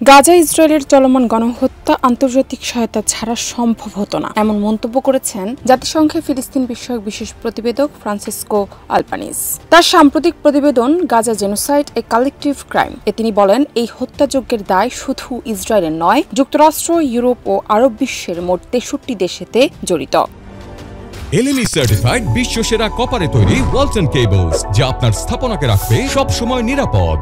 গাজা ইসরায়েলের চলমান গণহত্যা আন্তর্জাতিক সহায়তা ছাড়া সম্ভব হতো না, এমন মন্তব্য করেছেন জাতিসংঘের ফিলিস্তিন বিষয়ক বিশেষ প্রতিবেদক ফ্রান্সিসকো আলবানিজ। তার সাম্প্রতিক প্রতিবেদন Gaza genocide a collective crime এ তিনি বলেন, এই হত্যাযজ্ঞের দায় শুধু ইসরায়েলের নয়, যুক্তরাষ্ট্র, ইউরোপ ও আরব বিশ্বের মোট 63 দেশেতে জড়িত। এলএমই সার্টিফাইড বিশ্বসেরা কপারে তৈরি ওয়ালটন কেবলস, যা আপনার স্থাপনাকে রাখবে সব সময় নিরাপদ।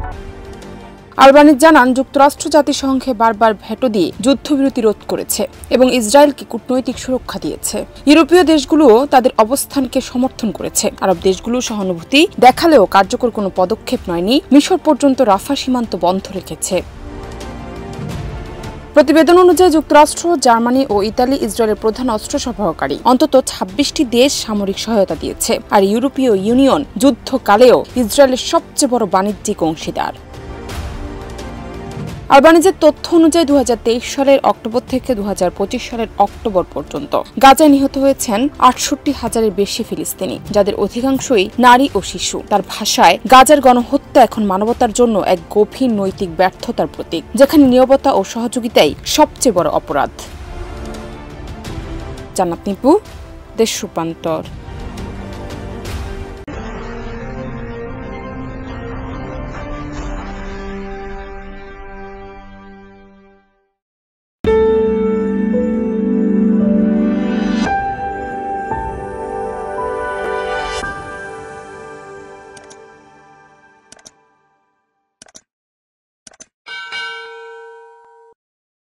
আলবানিজ জানান, যুক্তরাষ্ট্র জাতিসংঘে বারবার ভেটো দিয়ে যুদ্ধবিরতি রোধ করেছে এবং ইসরায়েলকে কূটনৈতিক সুরক্ষা দিয়েছে। ইউরোপীয় দেশগুলোও তাদের অবস্থানকে সমর্থন করেছে। আরব দেশগুলো সহানুভূতি দেখালেও কার্যকর কোনো পদক্ষেপ নেয়নি। মিশর পর্যন্ত রাফা সীমান্ত বন্ধ রেখেছে। প্রতিবেদন অনুযায়ী যুক্তরাষ্ট্র, জার্মানি ও ইতালি ইসরায়েলের প্রধান অস্ত্র সরবরাহকারী। অন্তত 26টি দেশ সামরিক সহায়তা দিয়েছে। আর ইউরোপীয় ইউনিয়ন যুদ্ধকালেও ইসরায়েলের সবচেয়ে বড় বাণিজ্যিক অংশীদার। আলবানিজের তথ্য অনুযায়ী 2023 সালের অক্টোবর থেকে 2025 সালের অক্টোবর পর্যন্ত গাজায় নিহত হয়েছেন 68,000-এর বেশি ফিলিস্তিনি, যাদের অধিকাংশই নারী ও শিশু। তার ভাষায়, গাজার গণহত্যা এখন মানবতার জন্য এক গভীর নৈতিক ব্যর্থতার প্রতীক, যেখানে নীরবতা ও সহযোগিতাই সবচেয়ে বড় অপরাধ। জান্নাত নিপু, দেশ রূপান্তর।